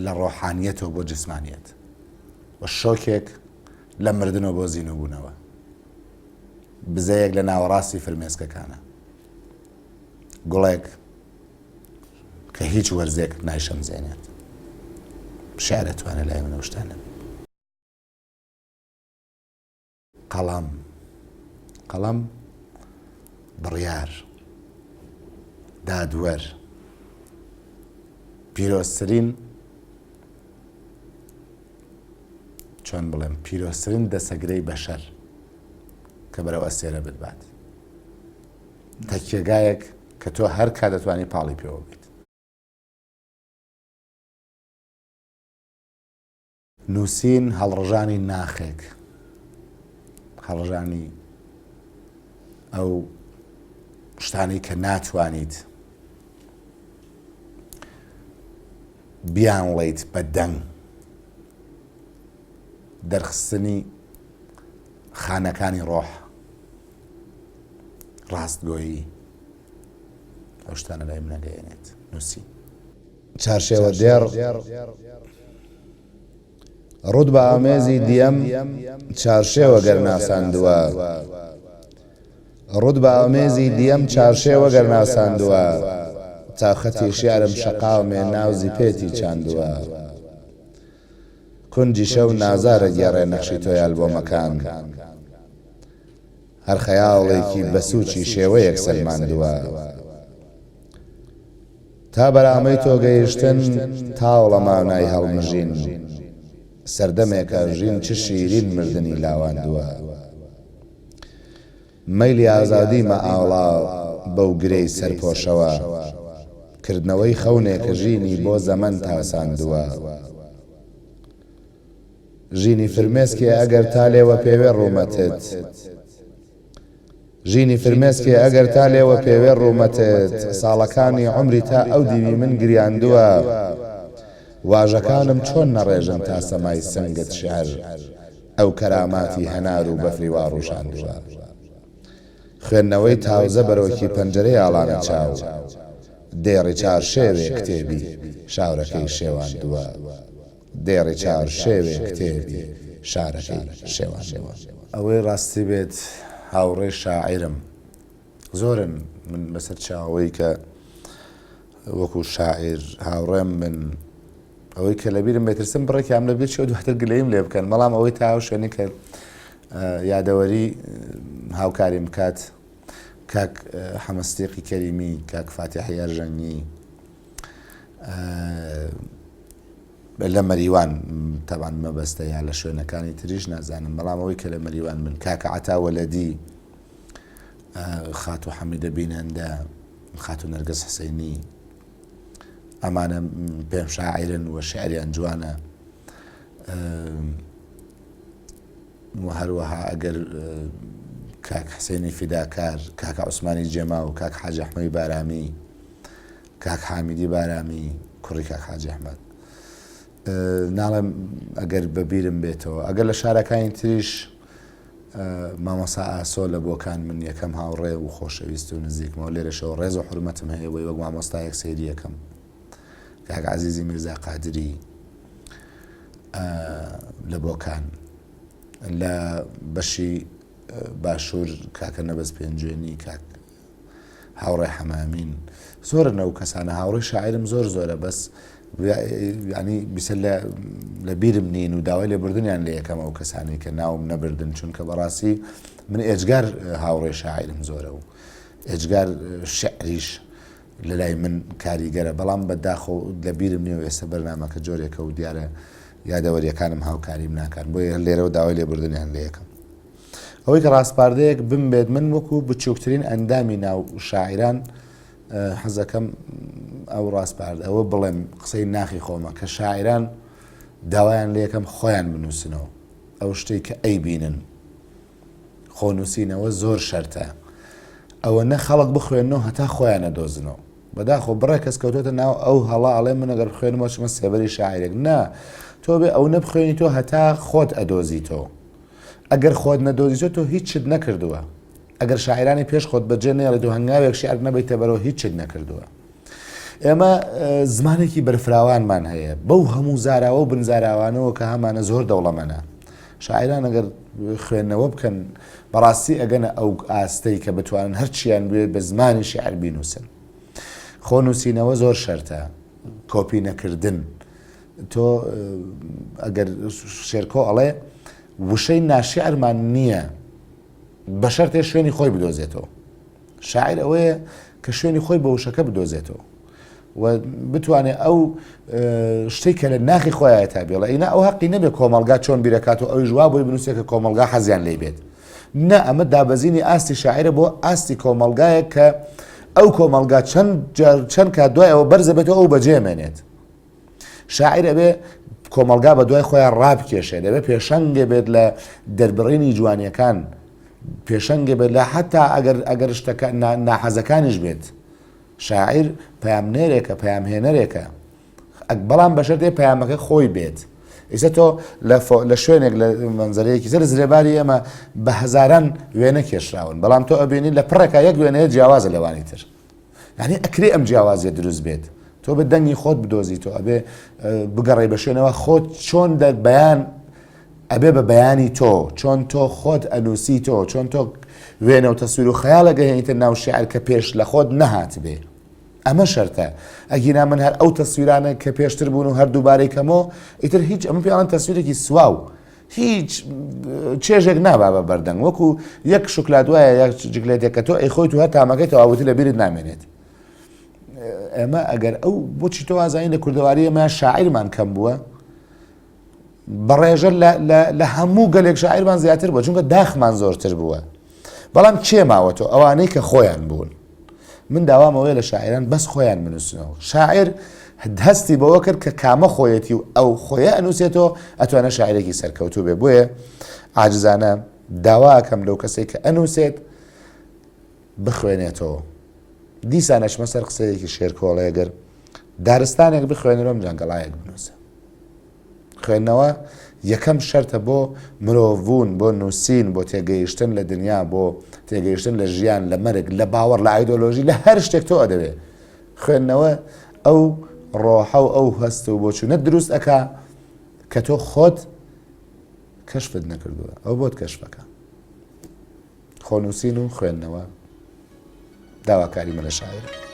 لە ڕۆحانیەتەوە بۆ جسمانیەت و شۆکێک لە مردنەوە بۆ زیینوبوونەوە. بزەیەک لە ناوەڕاستی فرمێسکەکانە، گوڵێک کە هیچ وەرزێک نایشەمزێنێت. شعر دەتوانێت لای منە شتانە. قەڵەم بڕیار، دادوەر، پیرۆزترین چۆن بڵێم پیرۆزترین دەسەگرەی بەشەر کە بەرەو ئەستێرە بتبات. تەکیەگایەک کە تۆ هەر کا دەتوانی پاڵی پێوە بیت. نووسین هەڵڕژانی ناخێک، هەڵڕژانی ئەو شتانی کە ناتوانیت بیانڵیت بە دەنگ، دەرخستنی خانەکانی ڕۆح، ڕاستگۆیی، ئەو شتانە لای من نەگەیەنێت. نووسی چارشێوە دێڕ ڕوود بە ئامێزی دیەم چارشێوە گەرناساندووە، ڕوود بە ئامێزی دیەم چارشێوە گەرناساندووە، تاخەتی شیارم شەقاومێ ناوزی پێتی چاندووە، کونجی شەو نازارە گێڕێ نەخشی تۆی ئەلبۆمەکان، هەر خەیاڵێکی بەسووچی شێوەیەک سەلماندووە، تا بەرامەی تۆ گەیشتن تاوڵە ماونای هەڵمژین، سەردەمێکە ژین چ شیرین مردنی لاواندووە، مەیلی ئازادی مە ئاڵا بەو گرەی سەرپۆشەوە، کردنەوەی خەونێکە ژینی بۆ زەمەن تاساندووە، ژینی فرمێسکێ ئەگەر تا لێوە پێوێ ڕوومەتت، ژینی فرمێسکێ ئەگەر تا لێوە پێوێ ڕوومەتت، ساڵەکانی عومری تا ئەو دیوی من گریاندووە، واژەکانم چۆن نەڕێژن تا سەمای سنگت شعر، ئەو کەراماتی هەنار و بەفری وا ڕووشاندووە، خوێندنەوەی تاوزە بەرۆکی پەنجەرەی ئاڵانە چاو، دێڕی چار شێوێ کتێبی شاورەکەی شێواندووە، دێڕی چار شێوێ کتێبی شارەکەی شێواندووە. ئەوەی ڕاستی بێت هاوڕێی شاعیرم زۆرن، من بەسەر چاوەی کە وەکو شاعیر هاوڕێم من ئەوەی کە لەبیرم بێترسم بڕێکیان لە بێت چێ دواتر گلەیم لێ بکەن، بەڵام ئەوەی تا شوێنی کە یادەوەری هاوکاریم بکات کاک حەمەستێقی کەریمی، کاک فاتیح یارژەنگی لە مەریوان تەبان مەبەستە یا لە شوێنەکانی تریش نازانم، بەڵام ئەوەی کە لە مەریوان من کاکە عەتا وەلەدی، خاتو حەمیدە بینەندە، خاتو نەرگەس حسەینی، ئەمانە پێم شاعیرن و شعریان جوانە. و هەروەها ئەگەر کاک حسێنی فیداکار، کاک عوسمانی جێما و کاک حاجی ئەحمەدی بارامی، کاک حامیدی بارامی کوڕی کاک حاجی ئەحمەد، ناڵم ئەگەر بەبیرم بێتەوە ئەگەر لە شارەکانی تریش مامۆسا ئاسۆ لە بۆکان من یەکەم هاوڕێ و خۆشەویست و نزیکمەوە لێرەشەوە ڕێز و حرمەتم هەیە بۆی وەک مامۆستایەک سەیری یەکەم کاک عەزیزی میرزا قادری لە بۆکان لە بەشی باشوور کاکە نەبەز پێنجێنی کاک هاوڕێ حەمامین زۆرن ئەو کەسانە هاوڕێی شاعرم زۆرە بەس ینی بیسە لە بیرم نین و داوای لێبوردنیان لە یەکەم ئەو کەسانی کە ناوم نەبردن چونکە بەڕاستی من ئێجگار هاوڕێی شاعرم زۆرە و ئێجگار شعریش لە لای من کاریگەرە بەڵام بەداخۆ لە بیرم نیە و ئێستا بەرنامەکە جۆرێکە و دیارە یادەوەریەکانم هاوکاریم ناکەن بۆیە لێرەوە داوای لێبوردنیان لە یەکەم ئەوەی کە ڕاستپاردەیەک بمبێت من وەکو بچووکترین ئەندامی ناو شاعران حەزەکەم ئەو ڕاستپارد ئەوە بڵێم قسەی ناخی خۆمە کە شاعران داوایان لە یەکەم خۆیان بنووسنەوە ئەو شتێک کە ئەی بینن خۆنووسینەوە زۆر شەرتە ئەوە نە خەڵک بخوێنەوە هەتا خۆیان نەدۆزنەوە بەداخۆ بڕێ کەس کەوتۆتە ناو ئەو هەڵا ئەڵێ من ئەگەر بخوێنمەوە چمە سێبەری شاعرێک نا تۆ بێ ئەو نەبخوێنی تۆ هەتا خۆت ئەدۆزیتەوە ئەگەر خۆت نەدۆزیتۆ تۆ هیچ شت نەکردووە ئەگەر شاعرانی پێش خۆت بەجێ نێڵێت و هەنگاوێک شعر نەبیتە بەرەوە هیچ شت نەکردووە ئێمە زمانێکی بەرفراوانمان هەیە بەو هەموو زاراوە و بنزاراوانەوە کە هەمانە زۆر دەوڵەمەنە شاعران ئەگەر خوێندنەوە بکەن بەڕاستی ئەگەنە ئەو ئاستەی کە بتوانن هەرچیان بێت بە زمانی شعر بینووسن خۆنووسینەوە زۆر شەرتە کۆپی نەکردن تۆ ئەگەر شێرکۆ ئەڵێ وشەی ناشعرمان نییە بە شەرتێ شوێنی خۆی بدۆزێتەوە شاعر ئەوەیە کە شوێنی خۆی بە وشەکە بدۆزێتەوە و بتوانێت ئەو شتێک کە لە ناخی خۆیان تا بێڵە ئینا ئەو حەقی نەبێت کۆمەڵگا چۆن بیرەکات و ئەوی جواب بۆی بنووسێت کە کۆمەڵگا حەزیان لێ بێت نە ئەمە دابەزینی ئاستی شاعرە بۆ ئاستی کۆمەڵگایە کە ئەو کۆمەڵگا چەند کات دوای ئەوە بەرزە بێتەوە ئەو بەجێمێنێت شاعر ئەبێ کۆمەڵگا بە دوای خۆیان ڕابکێشێت دەبێت پێشەنگێ بێت لە دەربڕینی جوانیەکان پێشەنگێ بێت لە حتا ئەگەر شتەکە ناحەزەکانیش بێت شاعر پەیامنێرێکە پەیامهێنەرێکە بەڵام بەشەرتێ پەیامەکە خۆی بێت ئیسە تۆ لە شوێنێک لە منزەرەیەکی زەر زرێباری ئێمە بە هەزاران وێنە کێشراون بەڵام تۆ ئەبینی لە پڕێکە یەک وێنەیە جیاوازە لەوانی تر یعنی ئەکرێ ئەم جیاوازیە دروست بێت تۆ بە دەنگی خۆت بدۆزی تۆ ئەبێ بگەڕێ بە شوێنەوە خۆت چۆن بەیان ئەبێ بە بەیانی تۆ چۆن تۆ خۆت ئەنووسی تۆ چۆن تۆ وێنە و تەسویر و خەیاڵە گەهێنیتە ناو شێعر کە پێش لە خۆت نەهات بێ ئەمە شەرتە ئەگینا من هەر ئەو تەسویرانە کە پێشتر بوون و هەردوو بارێکەمەوە ئیتر هیچ ئەمە پێیان تەسویرێکی سواو هیچ چێژێک نابا بە بەردەنگ وەکو یەک شکلات وایە یەک جگلێتێک کە تۆ ئەی خۆیت و هەتامەکەی تەواوەتی لە بیرت نامێنێت ئێمە ئەگەر ئەو بۆچی تۆ ئازاین لە کوردەواری ئەمە شاعیرمان کەم بووە بەڕێژە لە هەموو گەلێک شاعیرمان زیاتر بووە چونکە داخمان زۆرتر بووە بەڵام چێ ماوەتۆ ئەوانەی کە خۆیان بوون من داوامەوەی لە شاعران بەس خۆیان بنووسنەوە شاعر هەستی بەوە کرد کە کامە خۆیەتی و ئەو خۆیە ئەنووسێتەوە ئەتوانە شاعرێکی سەرکەوتوو بێ بۆیە عاجزانە داواکەم لەو کەسێک کە ئەنووسێت بخوێنێتەوە دیسانەشمە سەر قسەیەکی شێرکۆڵەیەگەر دارستانێک بخوێنەوەم جەنگەڵایەک بنووسە خوێندنەوە یەکەم شەرتە بۆ مرۆڤبوون بۆ نووسین بۆ تێگەیشتن لە دنیا بۆ تێگەیشتن لە ژیان لە مەرگ لە باوەڕ لە ئایدۆلۆژی لە هەر شتێک تۆ ئەدەوێت خوێندنەوە ئەو ڕۆحە و ئەو هەست و بۆچوونە دروست ئەکا کە تۆ خۆت کەشفت نەکردووە ئەو بۆت کەشفەکە خۆنووسین و خوێندنەوە داواکاری من لە شاعرە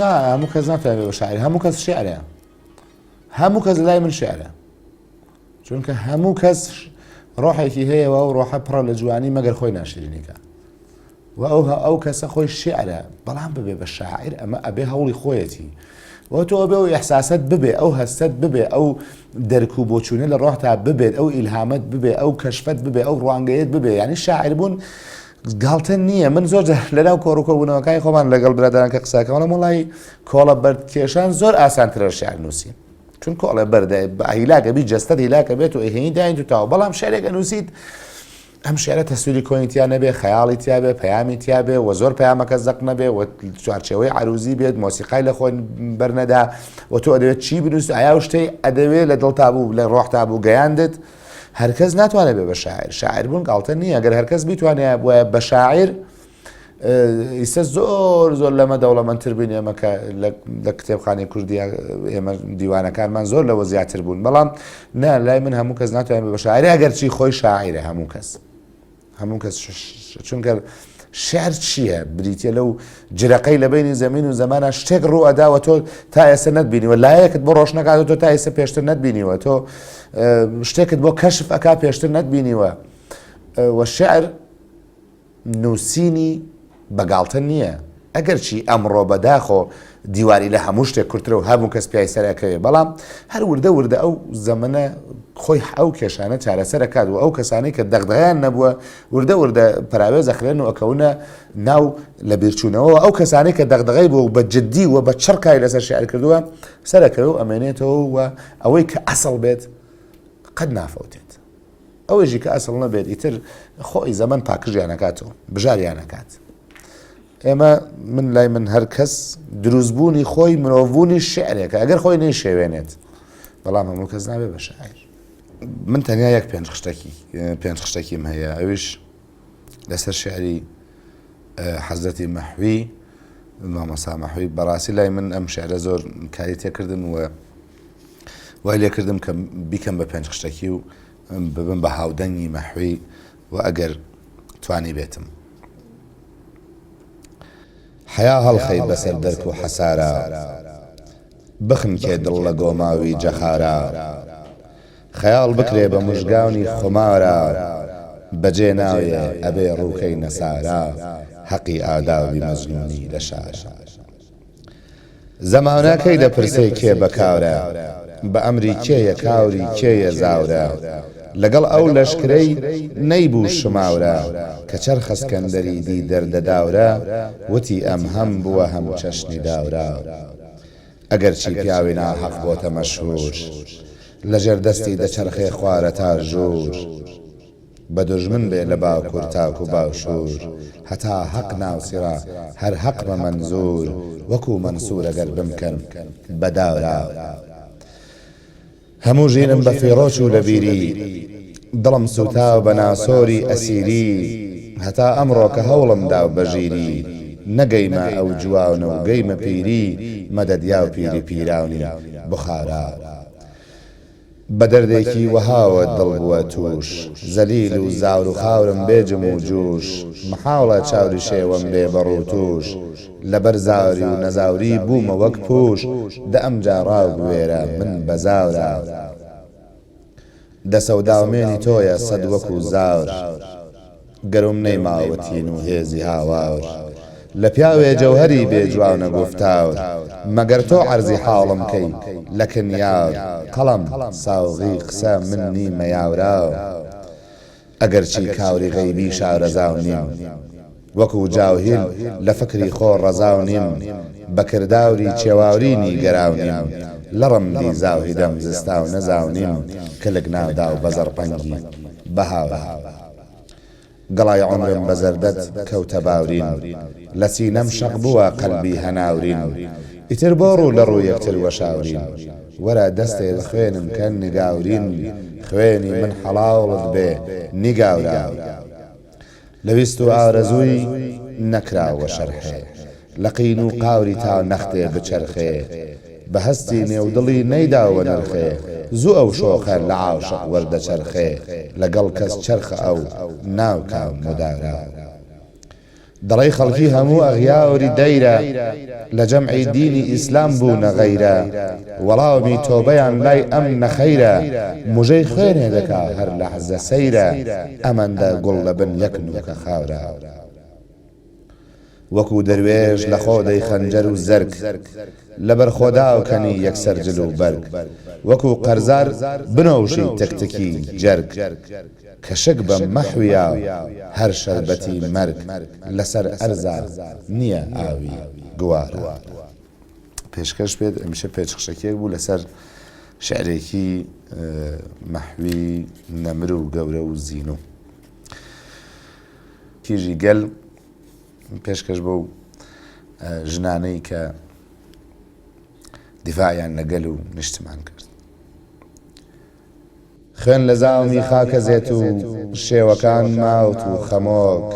نا هەموو کەس ناتوانێت بە شاعر هەموو کەس شێعرە هەموو کەس لای من شێعرە چونکە هەموو کەس ڕۆحێکی هەیەەوە و ڕۆحە پڕە لە جوانی مەگەر خۆی ناشرینیکە و ئەو کەسە خۆی شێعرە بەڵام ببێ بە شاعر ئەمە ئەبێ هەوڵی خۆیەتی و تۆ ئەبێ و ئیحساسەت ببێ ئەو هەستت ببێ ئەو دەرک و بۆچوونە لە ڕۆحتا ببێت ئەو ئیلهامەت ببێ ئەو کەشفەت ببێ ئەو ڕوانگەیەت ببێ یعنی شاعر بوون گاڵتە نییە. من زۆر لەناو کۆڕووکۆبوونەوەکانی خۆمان لەگەڵ برادران کە قساکەمەڵە وڵی کۆڵە بەردکێشان زۆر ئاسانترە شیعر نووسین، چون کۆڵێ بەردە هیلاکە بی جەستەت هیلاکە بێت و ئەهێنی داین تو تاوە، بەڵام شعرێکە نووسیت ئەم شعرە تەسووری کۆنیتیان نەبێ، خەیاڵی تیا بێ، پەیامی تیا بێ و زۆر پەیامەکە زەق نەبێ و چوارچێوەی عروزی بێت، مۆسیقای لە خۆی بەرنەدا و تۆ ئەدەوێت چی بنووس ئایا شتەی ئەدەوێت لە دڵتا بوو لە ڕۆحتا بوو گەیاندت. هەرکەس ناتوانێت بێ بە شاعر. شاعر بوون گاڵتە نییە. ئەگەر هەرکەس بیتوانێت وایە بە شاعر ئیسە زۆر لەمە دەوڵەمەندتر بووین ئێمە کە لە کتێبخانەی کوردی ئێمە دیوانەکانمان زۆر لەوە زیاتر بوون، بەڵام نه لای من هەموو کەس ناتوانێت بە شاعر ئەگەرچی خۆی شاعرە هەموو کەس چونکە شعر چییە؟ بریتە لەو جرەقەی لە بینی زەمین و زەمانە شتێک ڕوو ئەداوە تۆ تا ئێستا نەتبینیوە، لایەکت بۆ ڕۆژ نەکات و تۆ تا ئێستا پێشتر نەتبینیوە، تۆ شتێکت بۆ کەشف ئەکا پێشتر نەتبینیوە. وە شعر نووسینی بەگاڵتە نییە. ئەگەرچی ئەمڕۆ بەداخۆ دیواری لە هەموو شتێک کورترە و هەموو کەس پیای سەرەکەوێ، بەڵام هەر وردە ئەو زەمنە خۆی ئەو کێشانە چارەسەرەکات و ئەو کەسانی کە دەغدغەیان نەبووە وردە پەراوێز ئەخرێن و ئەکەونە ناو لە بیرچوونەوە، ئەو کەسانی کە دەغدغەی بوو بە جددی و بە چڕکای لەسەر شیعر کردووە سەرەکەوێ و ئەمێنێتەوە و ئەوەی کە ئەسڵ بێت قەت نافەوتێت. ئەوەژی کە ئەسڵ نەبێت ئیتر خۆی زەمن پاکژیانەکاتەوە بژاریانەکات. ئێمە من لای من هەر کەس دروستبوونی خۆی مرۆڤبوونی شعرێکە، ئەگەر خۆی نەیشێوێنێت، بەڵام هەموو کەس نابێ بە شاعر. من تەنیا یەک پێنج خشتێکیم هەیە، ئەویش لەسەر شعری حەزرەتی مەحوی مامۆستا مەحوی. بەڕاستی لای من ئەم شعرە زۆر کاری تێکردن و وای لێکردم کە بیکەم بە پێنج خشتێکی و ببم بە هاودەنگی مەحوی و ئەگەر توانی بێتم. حیا هەڵخەی بەسەر دەرک و حەسارە، بخن کێ دڵ لە گۆماوی جەخارە، خەیاڵ بکرێ بە مژگاونی خمارە، بەجێ ناوێ ئەبێ ڕووکەی نەسارە، حەقی ئاداوی مەزنونی لە شارە. زەمانەکەی دەپرسەی کێ بەکارە، بە ئەمری کێیە کاوری کێیە زاورە، لەگەڵ ئەو لەشکرەی نەیبوو شماورە، کە چەرخە سکەندەری دی دەردەداورە، وتی ئەم هەم بووە هەم چەشنی داورە. ئەگەرچی پیاوی ناحەق بۆتە مەشهور، لەژێر دەستی دەچەرخێ خوارە تا ژوور، بە دوژمن بێ لە باکوور تاک و باشوور، هەتا حەق ناوسیڕە هەر حەق بە مەنزور، وەکو مەنسوور ئەگەر بمکەن بەداورە. هەموو ژینم بە فیڕۆچ و لە بیری، دڵم سوتاو بە ناسۆری ئەسیری، هەتا ئەمڕۆ کە هەوڵمدا و بەژیری، نەگەیمە ئەو جوانە و گەیمە پیری، مەدەدیا و پیری پیراونی بخارە. بە دەردێکی وەهاوە دڵ بووە تووش، زەلیل و زاور و خاورم بێجم و جوش، محاوڵە چاوری شێوەم بێ بەڕوو توش، لەبەر زاوری و نەزاوری بوومە وەک پوش، دە ئەمجا ڕاو بوێرە من بەزاورە. دەسەوداومێنی تۆیە سەد وەکو زاور، گەرم نەیماوەتین و هێزی هاواور، لە پیاوێ جەوهەری بێ جوانە گفتاور، مەگەر تۆ عەرزی حاڵم کەی لە کنیاور، قەڵەم ساوغی قسە من نیمە یاوراو. ئەگەرچی کاوری غەیبی شارەزاو نیم، وەکو جاوهیل لە فکری خۆ ڕەزاو نیم، بە کرداوری چێواورینی گەراو نیم، لە ڕەمدی زاوهی دەم زستاو نەزاو نیم، کلک ناودا و بەزەر پەنگی بەهاوە. گەڵای عمرم بە زەردەت کەوتە باورین، لە سینەم شەق بووە قەلبی هەناورین، ئیتر بۆ ڕوو لە ڕوو یەکتر وەشاورین، وەرە دەستێ خوێنم کە نیگاورین، خوێنی من حەڵاوڵت بێ نیگاورە. لەویست و ئارەزووی نەکراوە شەرحێ، لە قین و قاوری تا نەختێ بچەرخێ، بە هەستی نێودڵی نەیداوە نرخێ، زوو ئەو شۆخە لە عاشق وەردەچەرخێ، لەگەڵ کەس چەرخە ئەو ناوکاو مدارە. دەڵی خەڵکی هەموو ئەغیاوری دەیرە، لە جەمعی دینی ئیسلام بوو نەغەیرە، وەڵامی تۆبەیان لای ئەم نەخەیرە، موژەی خوێنێ دەکا هەر لەحزە سەیرە، ئەمەندە گوڵ لە بن یەک نوکە خاورە. وەکو دەروێژ لە خۆدەی خەنجەر و زەرگ، لەبەر خۆداوکەنی یەکسەر جل و بەرگ، وەکو قەرزار بنەوشی تەکتەکی جەرگ، کە شک بە مەحویا هەر شەربەتی مەرگ لەسەر ئەرزا نییە ئاوی گوارە. پێشکەش بێت ئەمیشە پێچخشەکێک بوو لەسەر شعرێکی مەحوی نەمر و گەورە و زینۆ. کیژی گەل پێشکەش بۆ ژنانەی کە دیفاعیان لەگەل و نیشتمان کرد. خوێن لە زاومی خاکە زێت و شێوەکان ماوت و خەمۆک،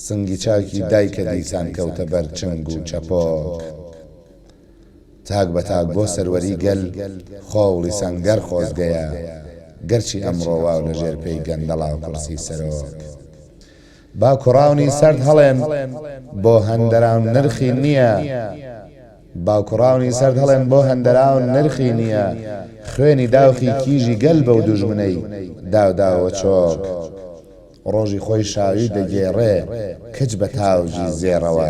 سنگی چاکی دایکە دیسان کەوتە بەر چنگ و چەپۆک. تاک بە تاک بۆ سەروەری گەل خۆڵی سەنگەر خۆزگەیە، گەرچی ئەمڕۆ واو لە ژێر پێی گەندەڵا و قورسی سەرۆک. با کوڕاونی سەرد هەڵێن بۆ هەندەراون نرخی نییە، باوکوڕاونی سەرد هەڵێن بۆ هەندەراون نرخی نییە. خوێنی داوخی کیژی گەل بەو دوژمنەی داوداوە چۆک، ڕۆژی خۆی شاوی دەگێڕێ کچ بە تاوجی زێڕەوە،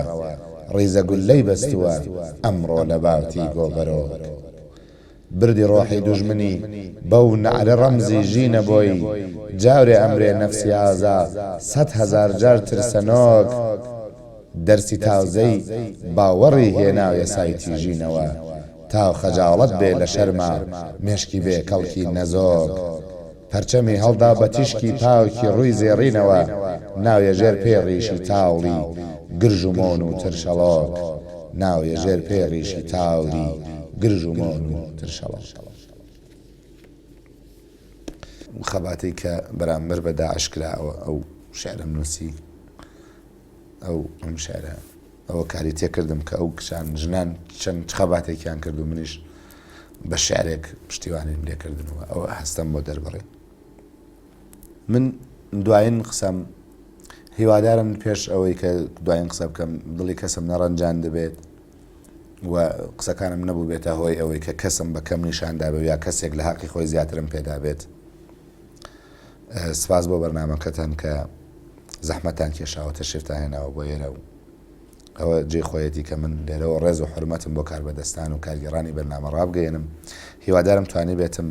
ڕیزە گولەی بەستووە ئەمڕۆ لە باوتی گۆبەرۆک. بردی ڕۆحی دوژمنی بەو نەعرە ڕەمزی ژینە بۆی، جاورێ ئەمرێ نەفسی ئازا 100,000 جار ترسەنۆک. دەرسی تاوزەی باوەڕی هێناو یەسایەتی ژینەوە، تاو خەجاڵەت بێ لە شەرما مێشکی بێ کەڵکی نەزۆک. پەرچەمی هەڵدا بە تیشکی پاوکی ڕووی زێڕینەوە، ناویە ژێر پێڕیشی تاوڵی گرژ و مۆن و ترشەڵۆک. ناویە ژێر پێڕیشی تاوڵی گرژ و مۆن و ترشەڵۆک. خەباتەی کە بەرامبەر بە داعش کراوە ئەو شعرم نووسی، ئەم شعرە ئەوە کاری تێکردم کە ئەو کشان ژنان چەند خەباتێکیان کرد و منیش بە شعرێک پشتیوانیم لێکردنەوە، ئەوە هەستم بۆ دەربڕێ. من دوایین قسەم هیوادارم پێش ئەوەی کە دوایین قسە بکەم دڵی کەسم نەڕەنجان دەبێت و قسەکانم نەبوو بێتە هۆی ئەوەی کە کەسم بە کەم نیشاندا بێت یا کەسێک لە حەقی خۆی زیاترم پێدا بێت. سپاس بۆ بەرنامەکەتان کە زەحمەتان کێشاوە تەشریفتان هێناوە بۆ ئێرە و ئەوە جێ خۆیەتی کە من لێرەوە ڕێز و حرمەتم بۆ کاربەدەستان و کارگەڕانی بەرنامە ڕابگەێنم. هیوادارم توانی بێتم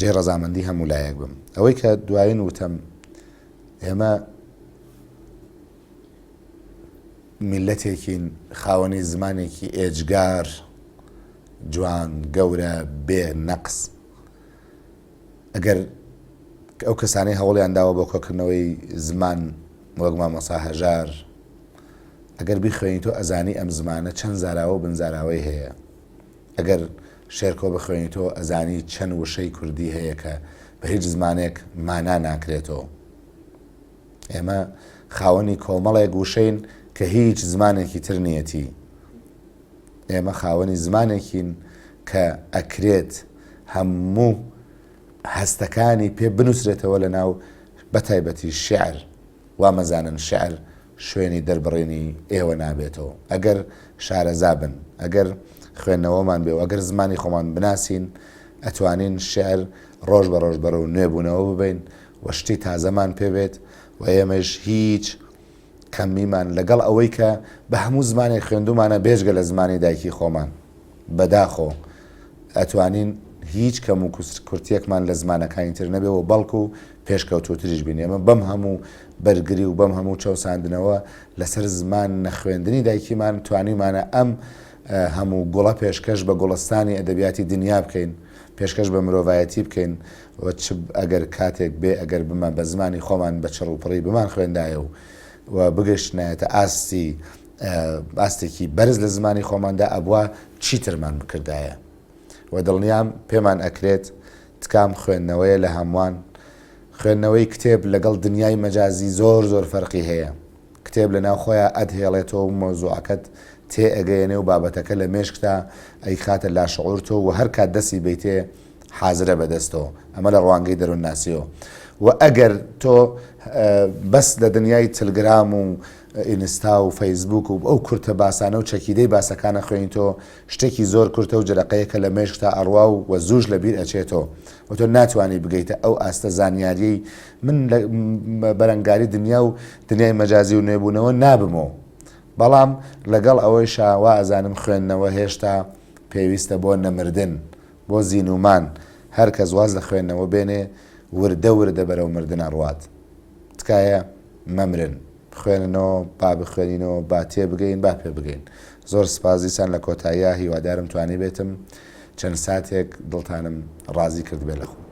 جێ ڕەزامەندی هەموو لایەک بم. ئەوەی کە دوایین وتم ئێمە میلەتێکین خاوەنی زمانێکی ئێجگار، جوان، گەورە، بێ نەقس. ئەگەر ئەو کەسانەی هەوڵیان داوە بۆ کۆکردنەوەی زمان وەک مامۆستا هەژار، ئەگەر بیخوێنی تۆ ئەزانی ئەم زمانە چەند زاراوە و بنزاراوەی هەیە. ئەگەر شێرکۆ بخوێنی تۆ ئەزانی چەند وشەی کوردی هەیە کە بە هیچ زمانێک مانا ناکرێتەوە. ئێمە خاوەنی کۆمەڵێک وشەین کە هیچ زمانێکی تر نیەتی. ئێمە خاوەنی زمانێکین کە ئەکرێت هەموو هەستەکانی پێ بنووسرێتەوە لە ناو بەتایبەتی شعر. وامەزانن شعر شوێنی دەربڕێنی ئێوە نابێتەوە. ئەگەر شارەزا بن، ئەگەر خوێندنەوەمان بێ و ئەگەر زمانی خۆمان بناسین، ئەتوانین شعر ڕۆژ بە ڕۆژ بەرەو نوێبوونەوە ببین و شتی تازەمان پێبێت و ئێمەش هیچ کەمیمان لەگەڵ ئەوەی کە بە هەموو زمانێک خوێندومانە بێژگە لە زمانی دایکی خۆمان بەداخۆ ئەتوانین هیچ کەم و کورتێکمان لە زمانەکانی تر نەبێەوە بەڵکو و پێشکەوتوتریش بین. ئێمە بەم هەموو بەرگری و بەم هەموو چەوساندنەوە لەسەر زمان نەخوێندنی دایکیمان توانیمانە ئەم هەموو گوڵە پێشکەش بە گوڵستانی ئەدەبیاتی دنیا بکەین، پێشکەش بە مرۆڤایەتی بکەین و ئەگەر کاتێک بێ ئەگەر بمان بە زمانی خۆمان بە چڕوپڕی بمان خوێندایە و بگەشتنایەتە ئاستێکی بەرز لە زمانی خۆماندا ئەبووە چیترمان بکردایە و دڵنیام پێمان ئەکرێت تکام خوێندنەوەیە لە هەمووان. خوێندنەوەی کتێب لەگەڵ دنیای مەجازی زۆر زۆر فەرقی هەیە. کتێب لە ناو خۆیان ئەدهێڵێتەوە و مۆزوعەکەت تێ ئەگەیەنێ و بابەتەکە لە مێشکتا ئەی خاتە لاشعورتەوە و هەر کات دەستی بیتێ حازرە بەدەستەوە. ئەمە لە ڕوانگەی دەروون ناسیەوە. و ئەگەر تۆ بەس لە دنیای تلگرام و ئینستا و فەیسبوک و ئەو کورتە باسانە و چەکیدەی باسەکانە خوێنی تۆ شتێکی زۆر کورتە و جرەقەیەکە لە مێشکتا ئەڕوا و زوش لەبیر ئەچێتەوە و تۆ ناتوانانی بگەیتە ئەو ئاستە زانیاریەی من بەرەنگاری دنیا و دنیای مەجازی و نوێبوونەوە نابمەوە. بەڵام لەگەڵ ئەوەی شاوا ئەزانم خوێندنەوە هێشتا پێویستە بۆ نەمردن، بۆ زینومان هەر کە زواز لە خوێندنەوە بێنێ وردە وردە بەرەو مردن ئەڕوات تکایە مەمرن بخوێننەوە با بخوێنینەوە با تێ بگەین با پێ بگەین زۆر سپازیسان لە کۆتاییە هیوادارم توانی بێتم چەند ساتێک دڵتانم ڕازی کرد بێ لەخۆ